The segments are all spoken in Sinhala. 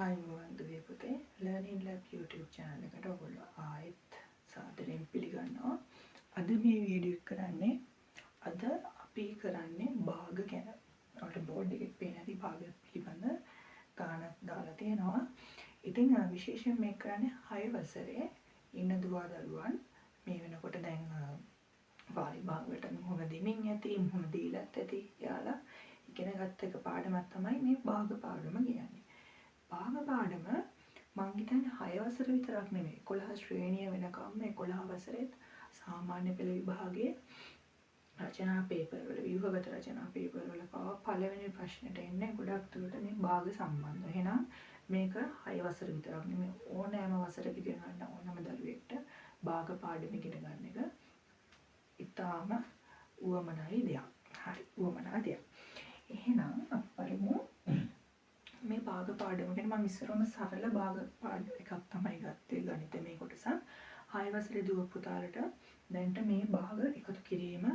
ආයුබෝවන් දුවේ පුතේ Learning Lab YouTube channel එකට ඔයගොල්ලෝ ආයෙත් සාදරයෙන් පිළිගන්නවා. අද මේ වීඩියෝ එක කරන්නේ අපි කරන්නේ භාග ගැන. ඔයාලට බෝඩ් එකේ පේන ඇති භාග පිළිබඳ ගානක් දාලා තියෙනවා. ඉතින් විශේෂයෙන් මේක කරන්නේ 6 වසරේ ඉන්න දුවා දරුවන් මේ වෙනකොට දැන් වාලි භාගයට මොහොන දෙමින් ඇති මොහොන දීලත් ඇති යාලා ඉගෙන ගත්ත එක පාඩමක් තමයි මේ භාග පාඩම කියන්නේ. භාග පාඩම මං හිතන්නේ 6 වසර විතරක් නෙමෙයි 11 ශ්‍රේණිය වෙනකම් 11 වසරේත් සාමාන්‍ය පෙළ විභාගයේ රචනා පේපර් වල ව්‍යුහගත රචනා පේපර් වල පවා පළවෙනි ප්‍රශ්නෙට එන්නේ ගොඩක් දුරට මේ භාග සම්බන්ධ. එහෙනම් මේක 6 වසර විතරක් නෙමෙයි ඕනෑම වසරක ඉගෙන ගන්න ඕනම දරුවෙක්ට භාග පාඩම ඉගෙන ගන්න එක ඉතාම උවමනායි දෙයක්. හරි උවමනා දෙයක්. එහෙනම් අපරමු මේ භාග පාඩම ගැන මම ඉස්සරම සරල භාග පාඩම එකක් තමයි ගත්තේ ගණිත මේ කොටස. 6 වසරේ දුව පුතාලට දැන්ට මේ භාග එකතු කිරීම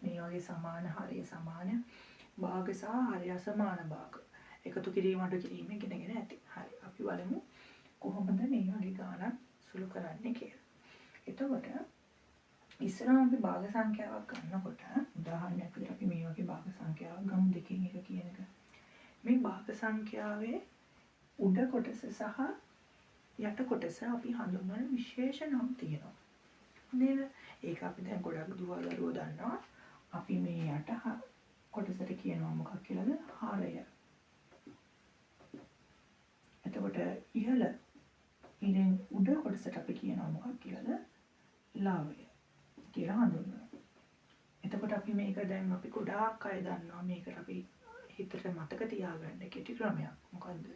මේ වගේ සමාන හරය සමාන භාග සහ හරය අසමාන භාග එකතු කිරීම අඩු කිරීම ඉගෙනගෙන ඇති. හරි අපි බලමු කොහොමද මේ වගේ ගණන් සුළු කරන්නේ කියලා. එතකොට ඉස්සරහම අපි භාග සංඛ්‍යාවක් ගන්නකොට උදාහරණයක් විදිහට අපි මේ වගේ භාග සංඛ්‍යාවක් ගමු 2 1 කියන එක. මේ භාග සංඛ්‍යාවේ උඩ කොටස සහ යට කොටස අපි හඳුන්වන විශේෂ නම් තියෙනවා. නේද? ඒක අපි දැන් ගොඩක් දුවදරුවෝ දන්නවා. අපි මේ යට කොටසට කියනවා මොකක් කියලාද? හරය. එතකොට ඉහළ ඉතින් උඩ කොටසට අපි කියනවා මොකක් කියලාද? ලාභය කියලා හඳුන්වනවා. එතකොට අපි මේක දැන් අපි ගොඩාක් අය දන්නවා මේකට අපි හිතට මතක තියාගන්න කෙටි ක්‍රමයක්. මොකද්ද?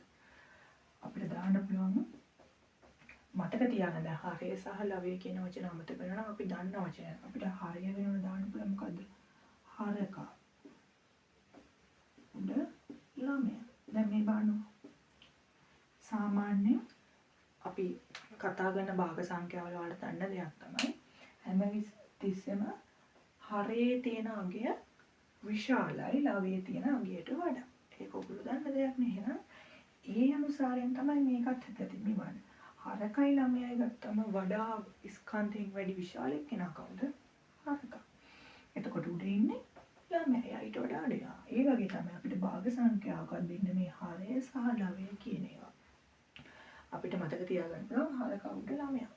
අපිට දාන්න පුළුවන් මතක තියාගන්න හරය සහ ලවය කියන වචන අමතක වෙනවා නම් අපි දන්න වචන. අපිට හරය වෙනවන දාන්න පුළුවන් මොකද්ද? හරක. උඩ ළමය. දැන් මේ බලන්න. සාමාන්‍ය අපි කතා කරන භාග සංඛ්‍යාවල වලට දන්න දෙයක් තමයි හැම තිස්සෙම හරයේ තියෙන අගය විශාලයි ලවයේ තියෙන අගයට වඩා. ඒක ඔයගොල්ලෝ දන්න දෙයක් නේ. එහෙනම් ඒ අනුසාරයෙන් තමයි මේකත් හිතෙන්නේ නිවන. හරකයි ළමයයි ගත්තම වඩා ස්කන්ධයෙන් වැඩි විශාලෙක් කෙනා කවුද? හරක. එතකොට උඩ ඉන්නේ ළමයා ඊට වඩා අඩේ. ඒ වගේ තමයි අපිට භාග සංඛ්‍යාවක් දෙන්න මේ හරය සහ ලවය කියන ඒවා. අපිට මතක තියාගන්න පුළුවන් හරක උඩ ළමයා.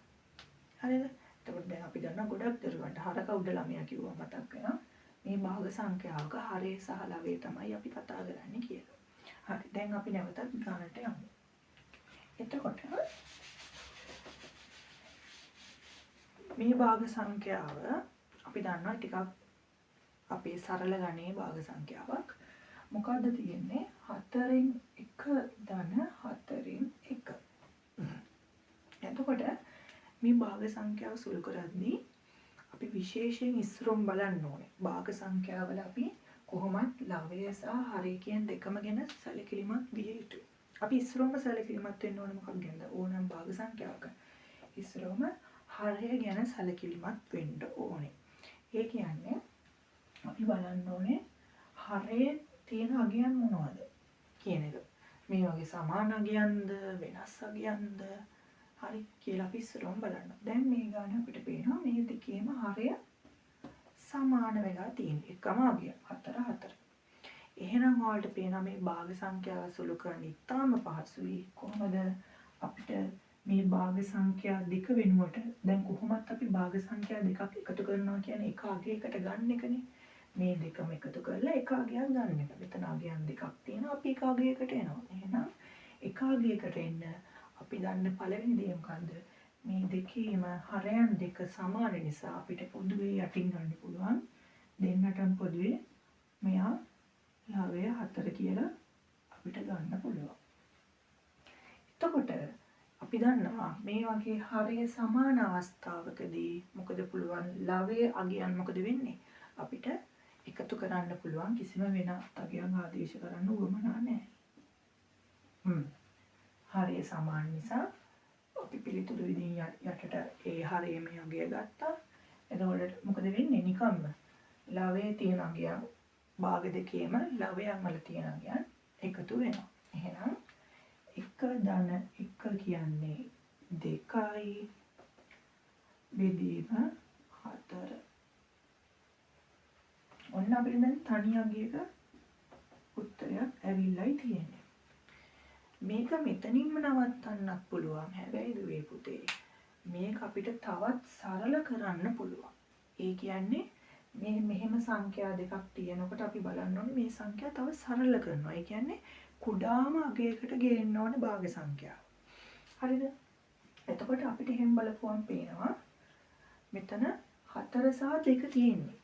හරිද? එතකොට දැන් අපි දන්නා ගොඩක් දරුවන්ට හරක උඩ ළමයා කිව්වා මතක් වෙනවා. මේ භාග සංඛ්‍යාවක හරය සහ ලවය තමයි අපි කතා කරන්නේ කියලා. හරි දැන් අපි නැවතත් ගණනට යමු. එතකොට මේ භාග සංඛ්‍යාව අපි දන්නවා ටිකක් අපේ සරල ගණයේ භාග සංඛ්‍යාවක්. මොකද්ද තියෙන්නේ? 4න් 1 ධන 4න් 1. එතකොට මේ භාග සංඛ්‍යාව සුළු කරද්දී අපි විශේෂයෙන් ඉස්සරම් බලන්න ඕනේ. භාග සංඛ්‍යාවල අපි කොහොමත් ලවය සහ හරය කියන දෙකම ගැන සැලකිලිමත් විය යුතුයි. අපි ඉස්සරම සැලකිලිමත් වෙන්න ඕනේ මොකක් ගැනද? ඕනම භාග සංඛ්‍යාවක. ඉස්සරම හරය ගැන සැලකිලිමත් වෙන්න ඕනේ. ඒ කියන්නේ අපි බලන්න ඕනේ හරයේ තියෙන අගයන් මොනවද කියන එක. මේ වගේ සමාන අගයන්ද වෙනස් අගයන්ද හරි කියලා අපි ඉස්සරම බලන්න. දැන් මේ ගාන අපිට පේනවා මේ දෙකේම හරය සමාන වෙලා තියෙන එකම අගය 4 4. එහෙනම් ඔයාලට පේනවා මේ භාග සංඛ්‍යාව සුළු කරන්න ඉතාම පහසුයි. කොහොමද අපිට මේ භාග සංඛ්‍යා දෙක වෙනුවට දැන් කොහොමත් අපි භාග සංඛ්‍යා දෙකක් එකතු කරනවා කියන්නේ එක අගයකට ගන්න එකනේ. මේ දෙකම එකතු කරලා එක අගයක් ගන්න එක. මෙතන අගයන් දෙකක් තියෙනවා අපි එක අගයකට එනවා. එහෙනම් එක අගයකට එන්න අපි දන්න පළවෙනි දේ මොකද්ද? මේ දෙකේම හරයන් දෙක සමාන නිසා අපිට පොදුවේ යටින් ගන්න පුළුවන්. දෙන්නටම පොදුවේ මෙයා ලවය 4 කියලා අපිට ගන්න පුළුවන්. එතකොට අපි දන්නවා මේ වගේ හරය සමාන අවස්ථාවකදී මොකද පුළුවන්? ලවයේ අගයන් මොකද වෙන්නේ? අපිට එකතු කරන්න පුළුවන් කිසිම වෙන අගයන් ආදේශ කරන්න උවමනා නැහැ. හරය සමාන නිසා අපි පිළිතුරු විදිහින් යටට ඒ හරයේම අගය ගත්තා. එතකොට මොකද වෙන්නේ? නිකම්ම ලවයේ තියෙන අගයන් භාග දෙකේම ලවයන් වල තියෙන අගයන් එකතු වෙනවා. එහෙනම් 1 ධන 1 කියන්නේ 2යි බෙදීම 4. ඔන්න අපිට දැන් තනි අගයක උත්තරයක් ඇවිල්ලායි තියෙන්නේ. මේක මෙතනින්ම නවත්තන්නත් පුළුවන්. හැබැයි දුවේ පුතේ මේක අපිට තවත් සරල කරන්න පුළුවන්. ඒ කියන්නේ මේ මෙහෙම සංඛ්‍යා දෙකක් තියෙනකොට අපි බලන්න ඕනේ මේ සංඛ්‍යා තව සරල කරනවා. ඒ කියන්නේ කුඩාම අගයකට ගේන්න ඕනේ භාග සංඛ්‍යාව. හරිද? එතකොට අපිට එහෙම බලපුවම පේනවා මෙතන 4 සහ 2 තියෙන්නේ.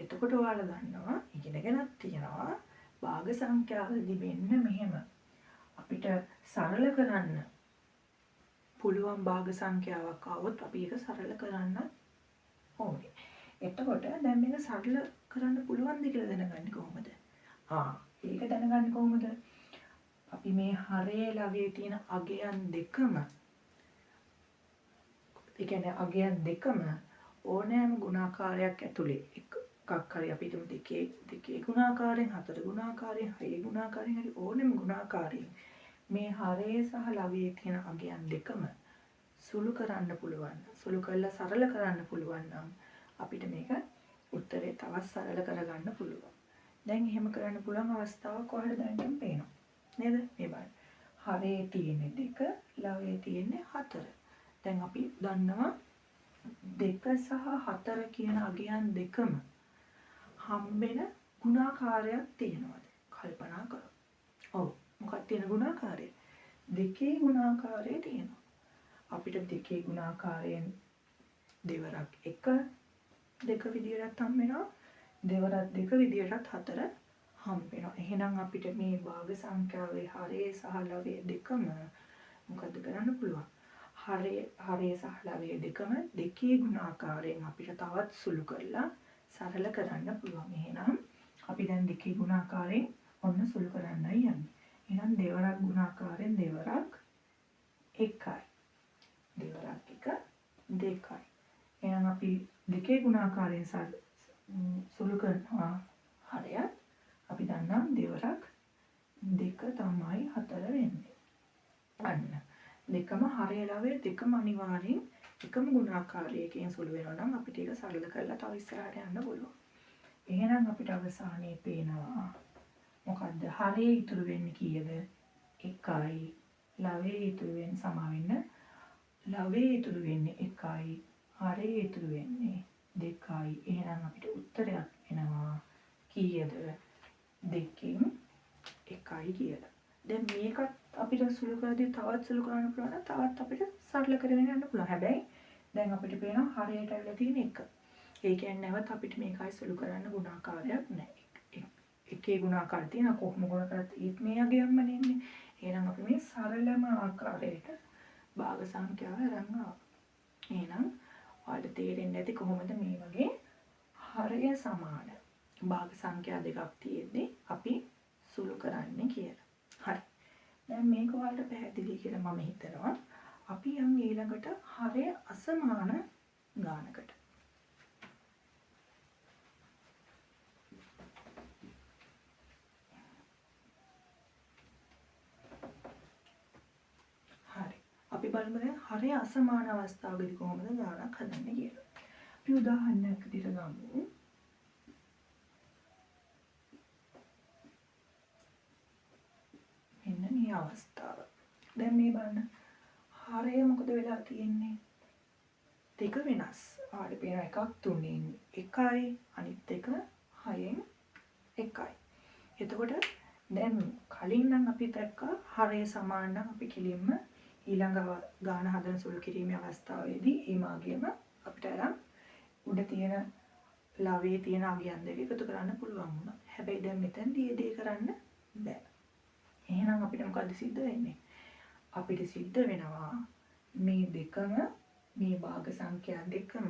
එතකොට ඔයාලා දන්නවා ඉගෙනගෙනත් තියෙනවා භාග සංඛ්‍යාවලදී මෙන්න මෙහෙම අපිට සරල කරන්න පුළුවන් භාග සංඛ්‍යාවක් આવොත් අපි ඒක සරල කරන්න ඕනේ. එතකොට දැන් මේක සරල කරන්න පුළුවන්ද කියලා දැනගන්නේ කොහොමද? ඒක දැනගන්නේ කොහොමද? අපි මේ හරේ ළඟේ තියෙන අගයන් දෙකම ඒ කියන්නේ අගයන් දෙකම ඕනෑම ගුණාකාරයක් ඇතුලේ එකක් හරි අපි හිතමු දෙකේ ගුණාකාරයෙන් 4 ගුණාකාරයෙන් 6 ගුණාකාරයෙන් හරි ඕනෑම ගුණාකාරයෙන් මේ හරේ සහ ළඟේ තියෙන අගයන් දෙකම සුළු කරන්න පුළුවන්. සුළු කරලා සරල කරන්න පුළුවන් නම් අපිට මේක උත්තරේ තවත් සරල කරගන්න පුළුවන්. දැන් එහෙම කරන්න පුළුවන් අවස්ථාවක් කොහොමද දැනගන්න පේනවා. නේද? මේ බලන්න. හරේ තියෙන්නේ 2, ළඟේ තියෙන්නේ 4. දැන් අපි දන්නවා 2 සහ 4 කියන අගයන් දෙකම හම්බෙන ගුණාකාරයක් තියෙනවද? කල්පනා කරමු. ඔව්. මොකක්ද තියෙන ගුණාකාරය? 2 ගුණාකාරය තියෙනවා. අපිට 2 ගුණාකාරයෙන් දෙවරක් 1 2 විදියටත් හම්බ වෙනවා. දෙවරක් 2 විදියටත් 4 හම්බ වෙනවා. එහෙනම් අපිට මේ භාග සංඛ්‍යාවේ හරය සහ ලවය දෙකම මොකද කරන්න පුළුවන්? හරය සහ ලවය දෙකම 2 ගුණාකාරයෙන් අපිට තවත් සුළු කරලා සරල කරන්න පුළුවන්. එහෙනම් අපි දැන් 2 ගුණාකාරයෙන් ඔන්න සුළු කරන්නයි යන්නේ. එහෙනම් දෙවරක් ගුණාකාරයෙන් දෙවරක් 1යි. දෙවරක් 1 2යි. එහෙනම් අපි 2 ගුණාකාරයෙන් සුළු කරනවා හරයත් අපි දන්නවා දෙවරක් 2 තමයි 4 වෙන්නේ. අන්න දෙකම හරය ලවය දෙකම අනිවාර්යෙන් එකම ගුණාකාරයකින් සුළු වෙනවා නම් අපිට ඒක සරල කරලා තව ඉස්සරහට යන්න පුළුවන්. එහෙනම් අපිට අවසානයේ පේනවා මොකද්ද? හරේ ඉතුරු වෙන්නේ කීයද? 1යි. ලවයේ ඉතුරු වෙන්නේ සමා වෙන්න. ලවයේ ඉතුරු වෙන්නේ 1යි. හරේ ඉතුරු වෙන්නේ 2යි. එහෙනම් අපිට උත්තරයක් එනවා කීයද? 2කින් 1යි කියලා. දැන් මේකත් අපිට සුළු කරද්දී තවත් සුළු කරන්න පුළුවන් නම් තවත් අපිට සරල කරගෙන යන්න පුළුවන්. හැබැයි දැන් අපිට පේනවා හරයට ඇවිල්ලා තියෙන 1. ඒ කියන්නේ නැවත අපිට මේකයි සුළු කරන්න ගුණාකාරයක් නැහැ. එකේ ගුණාකාරය තියෙන කොහොම ගුණ කරත් ඒත් මේ අගයක්ම නෙන්නේ. එහෙනම් අපි මේ සරලම ආකාරයට භාග සංඛ්‍යාව අරන් ආවා. එහෙනම් ඔයාලට තේරෙන්නේ නැති කොහොමද මේ වගේ හරය සමාන භාග සංඛ්‍යා දෙකක් තියෙද්දි අපි සුළු කරන්නේ කියලා. හරි. දැන් මේක ඔයාලට පැහැදිලි කියලා මම හිතනවා. අපි යන් ඊළඟට හරය අසමාන ගානකට. හරි. අපි බලමු දැන් හරය අසමාන අවස්ථාවකදී කොහොමද ගානක් හදන්නේ කියලා. අපි උදාහරණයක් විදිහට ගමු. මෙන්න මේ අවස්ථාව. දැන් මේ බලන්න. හරය මොකද වෙලා තියෙන්නේ? දෙක වෙනස්. ආඩ පේන එකක් 3න් 1යි අනිත් එක 6න් 1යි. එතකොට දැන් කලින් නම් අපි දැක්කා හරය සමාන නම් අපි කෙලින්ම ඊළඟ ගාන හදන සුළු කිරීමේ අවස්ථාවේදී ඒ මාගෙම අපිට අරන් උඩ තියෙන ලවයේ තියෙන අගයන් දෙක එකතු කරන්න පුළුවන් වුණා. හැබැයි දැන් මෙතනදී ඒ දේ කරන්න බෑ. එහෙනම් අපිට මොකද සිද්ධ වෙන්නේ? අපිට සිද්ධ වෙනවා මේ දෙකම මේ භාග සංඛ්‍යා දෙකම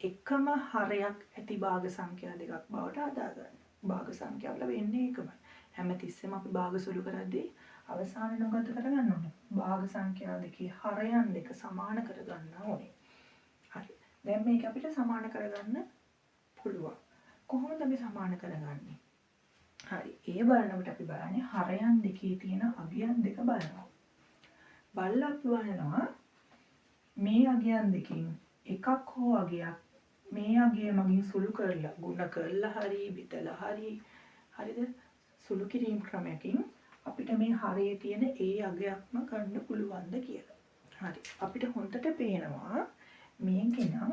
එකම හරයක් ඇති භාග සංඛ්‍යා දෙකක් බවට හදාගන්න. භාග සංඛ්‍යාවල වෙන්නේ එකම. හැමතිස්සෙම අපි භාග සුළු කරද්දී අවසානයේ මොකද කරගන්න ඕනේ? භාග සංඛ්‍යා දෙකේ හරයන් දෙක සමාන කරගන්න ඕනේ. හරි. දැන් මේක අපිට සමාන කරගන්න පුළුවන්. කොහොමද අපි සමාන කරගන්නේ? හරි. ඒ බලනකොට අපි බලන්නේ හරයන් දෙකේ තියෙන අගයන් දෙක බලනවා. බලලා අපි බලනවා මේ අගයන් දෙකෙන් එකක් හෝ අගයක් මේ අගය මගින් සුළු කරලා ගුණ කරලා හරි බෙදලා හරිද සුළු කිරීම ක්‍රමයකින් අපිට මේ හරයේ තියෙන ඒ අගයක්ම ගන්න පුළුවන්ද කියලා. හරි. අපිට හොඳට පේනවා මේකෙනම්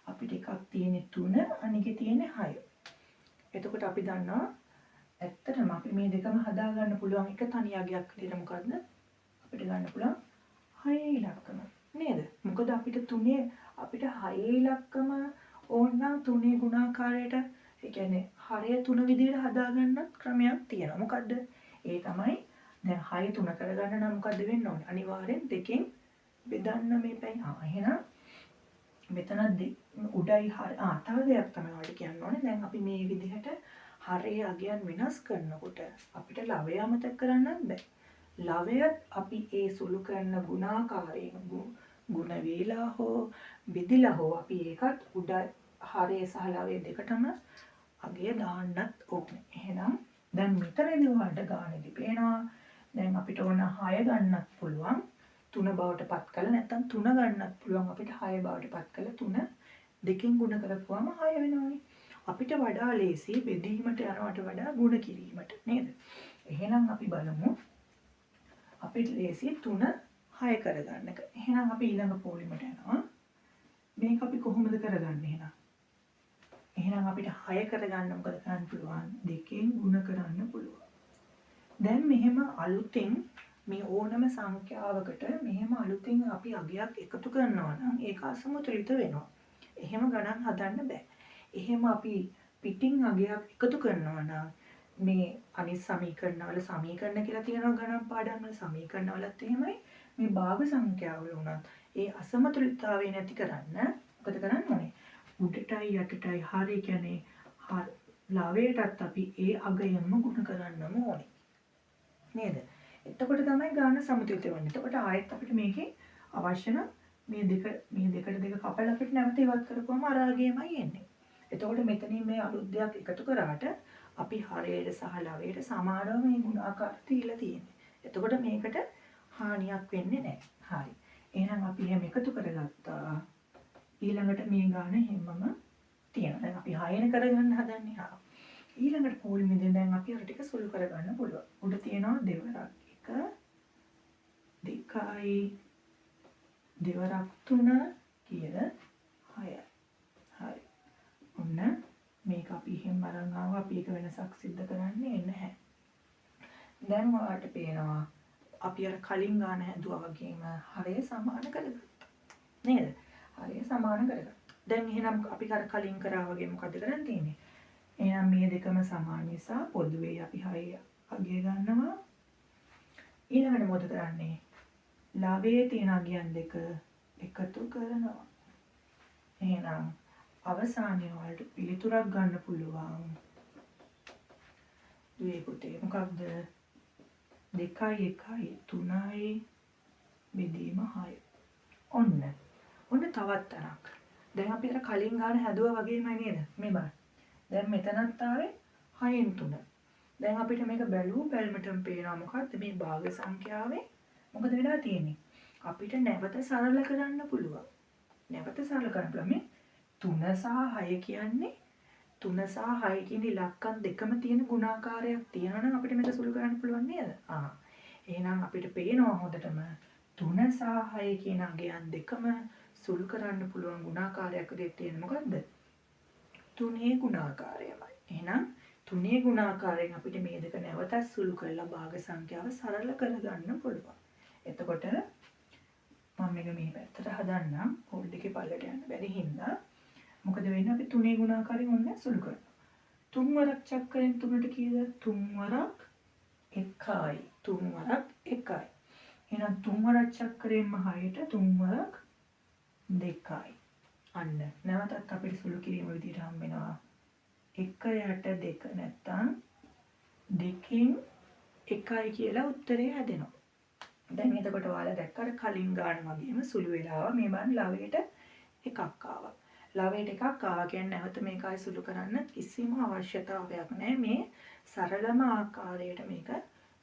අපිට එකක් තියෙන්නේ 3 අනිකේ තියෙන්නේ 6. එතකොට අපි දන්නවා ඇත්තටම අපි මේ දෙකම හදා ගන්න පුළුවන් එක තනි අගයක් විදිහට මොකද්ද? අපිට ගන්න පුළුවන් 6 ඉලක්කම නේද? මොකද අපිට 6 ඉලක්කම ඕනනම් 3 ගුණාකාරයට ඒ කියන්නේ හරය 3 විදිහට හදාගන්නත් ක්‍රමයක් තියෙනවා. මොකද්ද? ඒ තමයි දැන් 6 3 කරගන්න නම් මොකද්ද වෙන්න ඕනේ? අනිවාර්යෙන් දෙකෙන් බෙදන්න මේපැයි. එහෙනම් මෙතන උඩයි තව දෙයක් තමයි ඔයාලට කියන්න ඕනේ. දැන් අපි මේ විදිහට හරයේ අගයන් වෙනස් කරනකොට අපිට ලවය අමතක කරන්නත් බෑ. ලවයත් අපි ඒ සුළු කරන ගුණාකාරයෙන් ගුණ වේලා හෝ බෙදලා හෝ අපි ඒකත් උඩ හරය සහ ලවය දෙකටම අගය දාන්නත් ඕනේ. එහෙනම් දැන් මෙතනදී ඔයාලට ගානේදී පේනවා දැන් අපිට ඕන 6 ගන්නත් පුළුවන් 3 බවට පත් කළා නැත්නම් 3 ගන්නත් පුළුවන් අපිට 6 බවට පත් කළා 3 දෙකෙන් ගුණ කරපුවාම 6 වෙනවනේ. අපිට වඩා ලේසි බෙදීමට යනවට වඩා ගුණ කිරීමට නේද? එහෙනම් අපි බලමු අපිට ලේසි 3 6 කරගන්න එක. එහෙනම් අපි ඊළඟ පොලිමට යනවා. මේක අපි කොහොමද කරගන්නේ එහෙනම්? එහෙනම් අපිට 6 කරගන්න මොකද කරන්න පුළුවන්? දෙකෙන් ගුණ කරන්න පුළුවන්. දැන් මෙහෙම අලුතෙන් මේ ඕනම සංඛ්‍යාවකට මෙහෙම අලුතෙන් අපි අගයක් එකතු කරනවා නම් ඒක අසමතුලිත වෙනවා. එහෙම ගණන් හදන්න බෑ. එහෙම අපි පිටින් අගයක් එකතු කරනවා නම් මේ අනිත් සමීකරණවල සමීකරණ කියලා තියෙනවා ගණන් පාඩම් වල සමීකරණවලත් එහෙමයි මේ භාග සංඛ්‍යාවල උනත් ඒ අසමතුලිතතාවය නැති කරන්න මොකද කරන්න ඕනේ? උඩටයි යටටයි හරි කියන්නේ ලවයටත් අපි ඒ අගයම ගුණ කරන්නම ඕනේ. නේද? එතකොට තමයි ගාන සමතුලිත වෙන්නේ. එතකොට ආයෙත් අපිට මේකේ අවශ්‍ය නම් මේ දෙකට දෙක කපලා අපිට නැවත ඉවත් කරපුවම අර අගයමයි එන්නේ. එතකොට මෙතනින් මේ අලුත් දෙයක් එකතු කරාට අපි හරයට සහ ලවයට සමානව මේ ගුණාකාර දීලා තියෙන්නේ. එතකොට මේකට හානියක් වෙන්නේ නැහැ. හරි. එහෙනම් අපි එහෙම එකතු කරගත්තා. ඊළඟට මේ ගාන හැමම තියෙනවා. දැන් අපි 6 කරගන්න හදන්නේ. ඊළඟට පොලිමෙන් දැන් අපි අර ටික සුළු කරගන්න පුළුවන්. උඩ තියෙනවා දෙවරක් 1 2යි දෙවරක් 3 කියලා 6යි. හරි. ඔන්න මේක අපි එහෙම අරන් ආවා. අපි ඒක වෙනසක් සිද්ධ කරන්නේ නැහැ. දැන් ඔයාලට පේනවා අපි අර කලින් ගාන හැදුවා වගේම හරය සමාන කරගත්තා. නේද? හරය සමාන කරගත්තා. දැන් එහෙනම් අපි අර කලින් කරා වගේ මොකද කරන්න තියෙන්නේ? එහෙනම් මේ දෙකම සමාන නිසා පොදුවේ අපි 6 අගය ගන්නවා. ඊළඟට මොකද කරන්නේ? ලවයේ තියෙන අගයන් දෙක එකතු කරනවා. එහෙනම් අවසානයේ වලට පිළිතුරක් ගන්න පුළුවන්. දුවේ පුතේ මොකක්ද? 2යි 1යි 3යි බෙදීම 6. ඔන්න තවත් තරක්. දැන් අපි අර කලින් ගාන හැදුවා වගේමයි නේද? මේ බලන්න. දැන් මෙතනත් ආවේ 6න් 3. දැන් අපිට මේක බැලුවටම පේනවා මොකක්ද මේ භාග සංඛ්‍යාවේ මොකද වෙලා තියෙන්නේ? අපිට නැවත සරල කරන්න පුළුවන්. නැවත සරල කරන්න පුළුවන්. මේ 3 සහ 6 කියන්නේ 3 සහ 6 කියන ඉලක්කම් දෙකම තියෙන ගුණාකාරයක් තියෙනවා නම් අපිට මේක සුළු කරන්න පුළුවන් නේද? එහෙනම් අපිට පේනවා හොඳටම 3 සහ 6 කියන අගයන් දෙකම සුළු කරන්න පුළුවන් ගුණාකාරයක් විදිහට තියෙන මොකද්ද? 3 ගුණාකාරයමයි. එහෙනම් 3 ගුණාකාරයෙන් අපිට මේ දෙක නැවතත් සුළු කරලා භාග සංඛ්‍යාව සරල කරගන්න පුළුවන්. එතකොට මම මේක මේ පැත්තට හදන්නම්. හොල්ඩ් එකේ පල්ලට යන්න බැරි හින්දා මොකද වෙන්නේ? අපි 3 ගුණාකාරයෙන් ඔන්න සුළු කරනවා. 3 වරක් චක්‍රයෙන් 3ට කීයද? 3 වරක් 1යි. 3 වරක් 1යි. එහෙනම් 3 වරක් චක්‍රයෙන්ම 6ට 3 වරක් 2යි. අන්න නැවතත් අපිට සුළු කිරීම විදිහට හම්බ වෙනවා 1යට 2 නැත්තම් 2කින් 1යි කියලා උත්තරේ හැදෙනවා. දැන් එතකොට ඔයාලා දැක්ක අර කලින් ගාන වගේම සුළු වෙලාව මේ බන් ලවයට එකක් ආවා. ලවයට එකක් ආවා කියන්නේ නැවත මේක ආයි සුළු කරන්න කිසිම අවශ්‍යතාවයක් නැහැ. මේ සරලම ආකාරයට මේක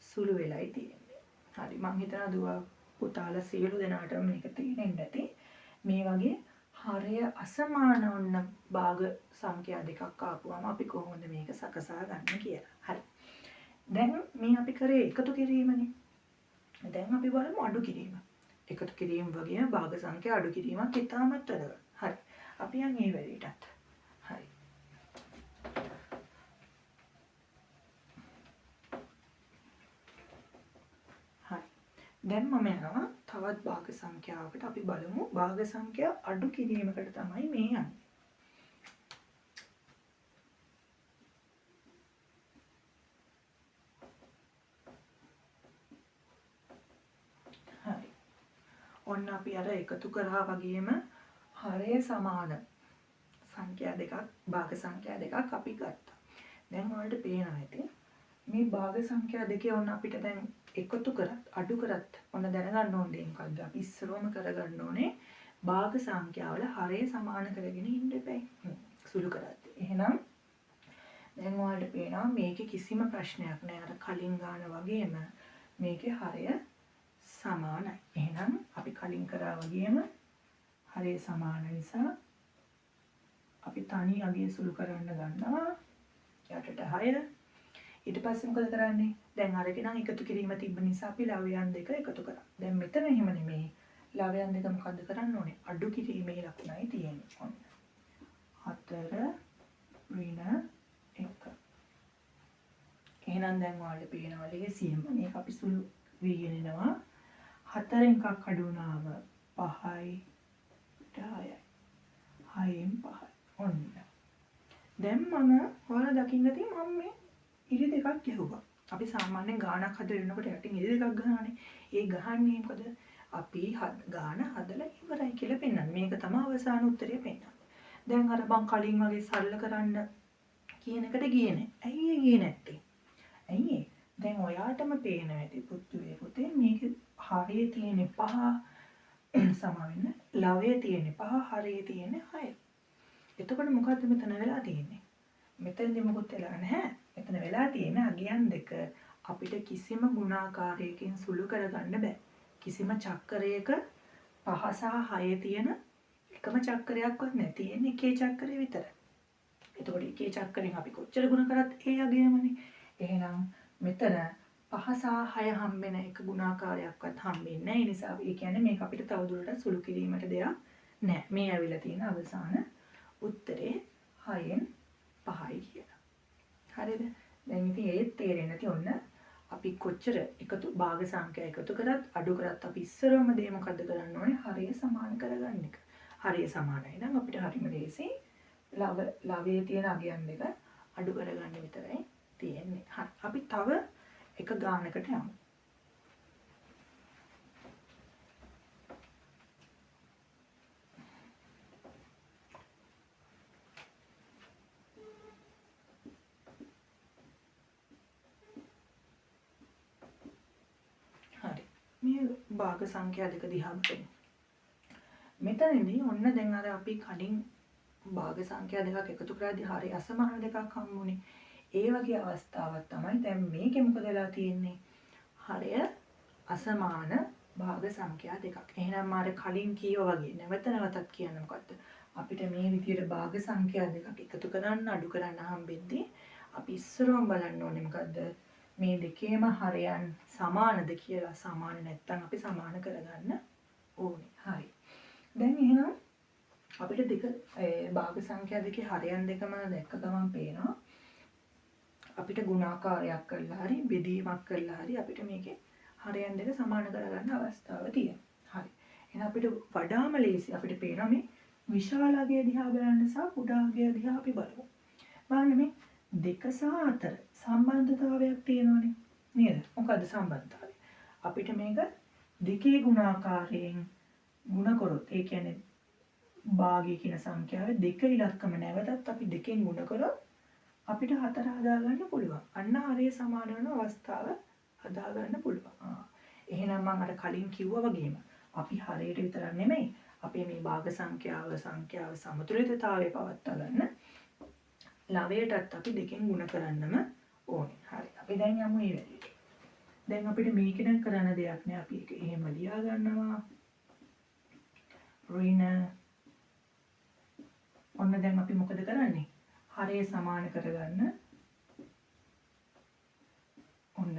සුළු වෙලයි තියෙන්නේ. හරි මං හිතනවා දුව පුතාලා සියලු දෙනාටම මේක තේරෙන්න ඇති. මේ වගේ හරය අසමාන වුණ භාග සංඛ්‍යා දෙකක් ආපුවම අපි කොහොමද මේක සකසා ගන්න කියලා. හරි. දැන් මේ අපි කරේ එකතු කිරීමනේ. දැන් අපි බලමු අඩු කිරීම. එකතු කිරීම වගේ භාග සංඛ්‍යා අඩු කිරීමක් ඉතාමත් වැදගත්. හරි. අපි යන් මේ වැඩේටත්. හරි. හරි. දැන් මම යනවා තවත් භාග සංඛ්‍යාවකට. අපි බලමු භාග සංඛ්‍යා අඩු කිරීමකට තමයි මේ යන්නේ. හරි. ඔන්න අපි අර එකතු කරා වගේම හරය සමාන සංඛ්‍යා දෙකක් භාග සංඛ්‍යා දෙකක් අපි ගත්තා. දැන් ඔයාලට පේනවා ඇති මේ භාග සංඛ්‍යා දෙකේ ඔන්න අපිට දැන් එකතු කරත් අඩු කරත් ඔන්න දැනගන්න ඕනේ මොකද්ද? අපි ඉස්සරවම කරගන්න ඕනේ භාග සංඛ්‍යාවල හරය සමාන කරගෙන ඉන්න එපයි. සුළු කරද්දී. එහෙනම් දැන් ඔයාලට පේනවා මේකේ කිසිම ප්‍රශ්නයක් නෑ. අර කලින් ගාන වගේම මේකේ හරය සමානයි. එහෙනම් අපි කලින් කරා වගේම හරය සමාන නිසා අපි තනි අගය සුළු කරන්න ගන්නවා. යටට 6. ඊට පස්සේ මොකද කරන්නේ? දැන් අරගෙන නම් එකතු කිරීම තිබ්බ නිසා අපි ලවයන් දෙක එකතු කරා. දැන් මෙතන එහෙම නෙමෙයි. ලවයන් දෙක මොකද්ද කරන්න ඕනේ? අඩු කිරීමේ ලකුණයි තියෙන්නේ. ඔන්න. 4 ඍණ 1. එහෙනම් දැන් ඔයාලට පේනවා ලේසියෙන්ම මේක අපි සුළු වීගෙන එනවා. 4න් එකක් අඩු වුණාම 5යි 10යි. 6න් 5යි. ඔන්න. දැන් මම ඔයාලා දකින්න තියෙන්නේ මම මේ ඉරි දෙකක් ගැහුවා. අපි සාමාන්‍යයෙන් ගානක් හදලා ඉන්නකොට යටින් ඉරි දෙකක් ගහනවානේ. ඒ ගහන්නේ මොකද? අපි ගාන හදලා ඉවරයි කියලා පෙන්නන්නේ. මේක තමයි අවසාන උත්තරය පෙන්නන්නේ. දැන් අර මං කලින් වගේ සරල කරන්න කියන එකට ගියේ නැහැ. ඇයි ඒ ගියේ නැත්තේ? ඇයි ඒ? දැන් ඔයාටම පේනවා ඇති පුතේ මේක හරිය තියෙන 5 සමාවෙන්න ලවයේ තියෙන 5 හරිය තියෙන 6. එතකොට මොකද්ද මෙතන වෙලා තියෙන්නේ? මෙතනදී මොකුත් වෙලා නැහැ. මෙතන වෙලා තියෙන අගයන් දෙක අපිට කිසිම ගුණාකාරයකින් සුළු කරගන්න බෑ. කිසිම චක්‍රයක 5 සහ 6 තියෙන එකම චක්‍රයක්වත් නැහැ. තියෙන්නේ එකේ චක්‍රය විතරයි. එතකොට එකේ චක්‍රයෙන් අපි කොච්චර ගුණ කරත් ඒ අගයමනේ. එහෙනම් මෙතන 5 සහ 6 හම්බෙන එක ගුණාකාරයක්වත් හම්බෙන්නේ නැහැ. ඒ නිසා ඒ කියන්නේ මේක අපිට තවදුරටත් සුළු කිරීමට දෙයක් නැහැ. මේ ඇවිල්ලා තියෙන අවසාන උත්තරේ 6න් 5යි කියලා. හරිද? දැන් ඉතින් ඒත් තේරෙන්නේ නැති ඔන්න අපි කොච්චර එකතු භාග සංඛ්‍යා එකතු කරත් අඩු කරත් අපි ඉස්සරවම දේ මොකද්ද කරන්න ඕනේ? හරිය සමාන කරගන්න එක. හරිය සමානයි නම් අපිට හරිම ලේසි ලවයේ තියෙන අගයන් දෙක අඩු කරගන්න විතරයි තියෙන්නේ. හරි. අපි තව එක ගානකට යමු. මේ භාග සංඛ්‍යා දෙක දිහා බලමු. මෙතනදී ඔන්න දැන් අර අපි කලින් භාග සංඛ්‍යා දෙකක් එකතු කරද්දී හරිය අසමාන දෙකක් හම්බුනේ. ඒ වගේ අවස්ථාවක් තමයි දැන් මේකෙ මොකද වෙලා තියෙන්නේ? හරිය අසමාන භාග සංඛ්‍යා දෙකක්. එහෙනම් මාර කලින් කීවා වගේ නැවත නැවතත් කියන්න මොකද්ද? අපිට මේ විදියට භාග සංඛ්‍යා දෙකක් එකතු කරන්න අඩු කරන්න හම්බෙද්දී අපි ඉස්සරවම බලන්න ඕනේ මොකද්ද? මේ දෙකේම හරයන් සමානද කියලා. සමාන නැත්නම් අපි සමාන කරගන්න ඕනේ. හරි. දැන් එහෙනම් අපිට දෙක භාග සංඛ්‍යා දෙකේ හරයන් දෙකම දැක්ක ගමන් පේනවා අපිට ගුණාකාරයක් කරලා හරි බෙදීමක් කරලා හරි අපිට මේකේ හරයන් දෙක සමාන කරගන්න අවස්ථාව තියෙනවා. හරි. එහෙනම් අපිට වඩාම ලේසි අපිට පේනවා මේ විශාල අගය දිහා බලන්න සහ කුඩා අගය දිහා අපි බලමු. බලන්න මේ 2 සහ 4 සම්බන්ධතාවයක් තියෙනවනේ නේද? මොකද්ද සම්බන්ධතාවය? අපිට මේක දෙකේ ගුණාකාරයෙන් ගුණ කරොත් ඒ කියන්නේ භාගය කියන සංඛ්‍යාවේ 2 ඉලක්කම නැවතත් අපි 2කින් ගුණ කරොත් අපිට 4 හදා ගන්න පුළුවන්. අන්න හරිය සමාන වෙන අවස්ථාව හදා ගන්න පුළුවන්. එහෙනම් මම අර කලින් කිව්වා වගේම අපි හරියට විතරක් නෙමෙයි අපේ මේ භාග සංඛ්‍යාව සමතුලිතතාවය පවත්වා ගන්න ලවයටත් අපි 2කින් ගුණ කරන්නම ඕනේ. හරි. අපි දැන් යමු මේ වැඩේට. දැන් අපිට මේක නම් කරන්න දෙයක් නෑ. අපි ඒක එහෙම ලියා ගන්නවා. ඍණ. ඔන්න දැන් අපි මොකද කරන්නේ? හරය සමාන කරගන්න. ඔන්න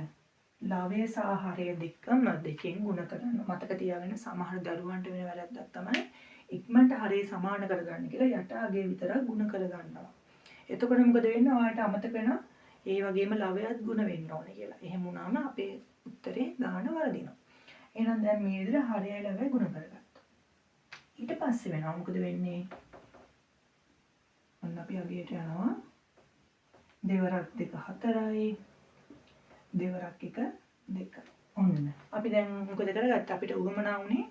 ලවය සහ හරය දෙකම දෙකෙන් ගුණ කරන්න. මතක තියාගන්න සමහර දරුවන්ට වෙන වැරද්දක් තමයි ඉක්මනට හරය සමාන කරගන්න කියලා යට අගේ විතරක් ගුණ කරගන්නවා. එතකොට මොකද වෙන්නේ? ඔයාලට අමතක වෙනවා ඒ වගේම ලවයත් ගුණ වෙන්න ඕනේ කියලා. එහෙම වුණාම අපේ උත්තරේ දාන වරදිනවා. එහෙනම් දැන් මේ විදිහට හරයයි ලවයයි ගුණ කරගත්තා. ඊට පස්සේ වෙනවා මොකද වෙන්නේ? ඔන්න අපි අගයට යනවා. දෙවරක් 2 4යි. දෙවරක් 1 2. ඔන්න. අපි දැන් මොකද කරගත්තා? අපිට උවමනා වුණේ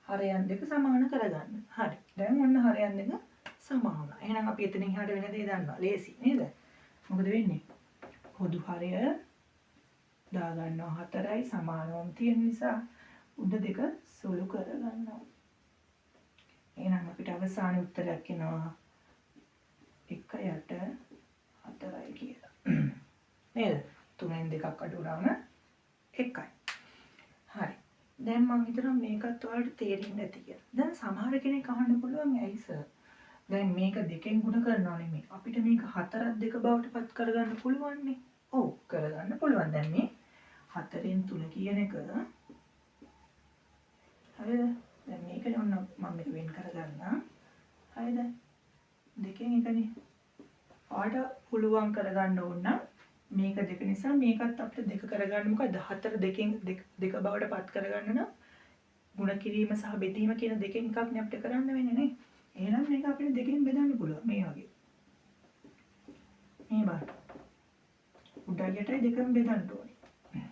හරයන් දෙක සමාන කරගන්න. හරි. දැන් ඔන්න හරයන් දෙක සමාන වුණා. එහෙනම් අපි එතනින් එහාට වෙන දේ දන්නවා. ලේසි නේද? මොකද වෙන්නේ? පොදු හරය දා ගන්නවා 4යි සමානවම තියෙන නිසා උඩ දෙක සුළු කරගන්නවා. එහෙනම් අපිට අවසාන උත්තරයක් එනවා 1 යට 4යි කියලා. නේද? 3න් 2ක් අඩු වුණාම 1යි. හරි. දැන් මම හිතනවා මේකත් ඔයාලට තේරෙන්නේ නැති කියලා. දැන් සමහර කෙනෙක් අහන්න පුළුවන් ඇයි සර්? දැන් මේක දෙකෙන් ගුණ කරනවා නෙමෙයි. අපිට මේක 4ක් 2 බවට පත් කරගන්න පුළුවන් නේ. ඔව් කරගන්න පුළුවන්. දැන් මේ 4න් 3 කියන එක හරිද? දැන් මේකනේ ඔන්න මම මේක වෙන් කරගන්නම්. හරිද? දෙකෙන් එකනේ. ඔයාලට පුළුවන් කරගන්න ඕන නම් මේක දෙක නිසා මේකත් අපිට දෙක කරගන්න මොකද 4 දෙකෙන් දෙක බවට පත් කරගන්න නම් ගුණ කිරීම සහ බෙදීම කියන දෙකෙන් එකක් නේ අපිට කරන්න වෙන්නේ නේ. එහෙනම් මේක අපිට දෙකෙන් බෙදන්න පුළුවන් මේ වගේ. මේ බලන්න. උඩයි යටයි දෙකම බෙදන්න ඕනේ.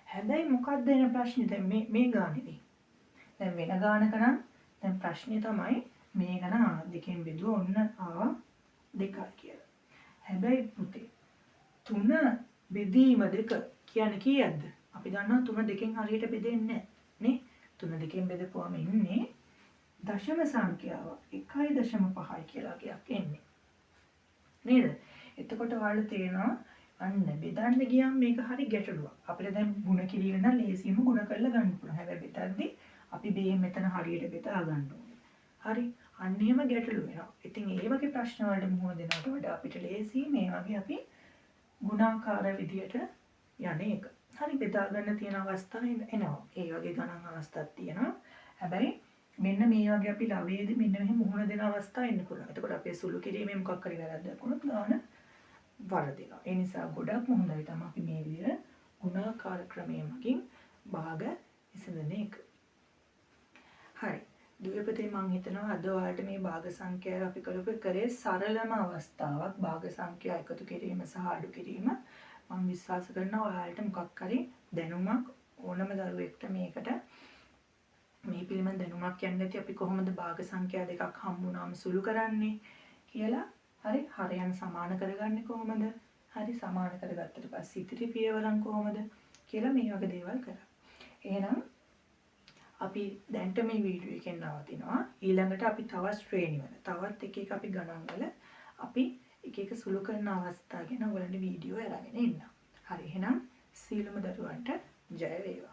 හැබැයි මොකක්ද එන ප්‍රශ්නේ දැන් මේ ගානේදී. දැන් වෙන ගානක නම් දැන් ප්‍රශ්නේ තමයි මේ ගාන දෙකෙන් බෙදුවා ඔන්න ආ 2යි කියලා. හැබැයි පුතේ 3 බෙදීම 2 කියන්නේ කීයක්ද? අපි දන්නවා 3 දෙකෙන් හරියට බෙදෙන්නේ නැහැ නේ. 3 දෙකෙන් බෙදපුවාම ඉන්නේ දශම සංඛ්‍යාව 1.5යි කියලා එකක් එන්නේ. නේද? එතකොට ඔයාලට තේරෙනවා අන්න බෙදන්න ගියාම මේක හරි ගැටලුවක්. අපිට දැන් ಗುಣ කිරීම නම් ලේසියෙම ಗುಣ කරලා ගන්න පුළුවන්. හැබැයි බෙදද්දි අපි මේ මෙතන හරියට බෙදා ගන්න ඕනේ. හරි. අන්න එහෙම ගැටලු වෙනවා. ඉතින් ඒ වගේ ප්‍රශ්න වලට මුහුණ දෙනවට වඩා අපිට ලේසි මේ වගේ අපි ගුණාකාර විදියට යන්නේ එක. හරි බෙදා ගන්න තියෙන අවස්ථා එනවා. ඒ වගේ ගණන් අවස්ථාවක් තියෙනවා. හැබැයි මෙන්න මේ වගේ අපි ලවයේදී මෙන්න මෙහෙම මුහුණ දෙන අවස්ථා එන්න පුළුවන්. එතකොට අපේ සුළු කිරීමේ මොකක් හරි වැරද්දක් වුණොත් ගාන වරදිනවා. ඒ නිසා ගොඩක්ම හොඳයි තමයි අපි මේ විදිහට ගුණාකාර ක්‍රමයෙන් මගින් භාග විසඳන එක. හරි. දුවපතේ මම හිතනවා අද ඔයාලට මේ භාග සංඛ්‍යාව අපි කරපු කරේ සරලම අවස්ථාවක් භාග සංඛ්‍යා එකතු කිරීම සහ අඩු කිරීම. මම විශ්වාස කරනවා ඔයාලට මොකක් හරි දැනුමක් ඕනම දරුවෙක්ට මේකට මේ පිළිබඳ දැනුමක් යන්නේ නැති අපි කොහොමද භාග සංඛ්‍යා දෙකක් හම්බුනාම සුළු කරන්නේ කියලා හරි හරයන් සමාන කරගන්නේ කොහොමද හරි සමාන කරගත්තට පස්සේ ඉතිරි පියවරන් කොහොමද කියලා මේ වගේ දේවල් කරා. එහෙනම් අපි දැන්ට මේ වීඩියෝ එකෙන් නවතිනවා. ඊළඟට අපි තවත් ශ්‍රේණි වල තවත් එක එක අපි ගණන් වල අපි එක එක සුළු කරන අවස්ථා ගැන ඔයගලන්ට වීඩියෝ අරගෙන එන්නම්. හරි එහෙනම් සීලම දරුවන්ට ජය වේවා.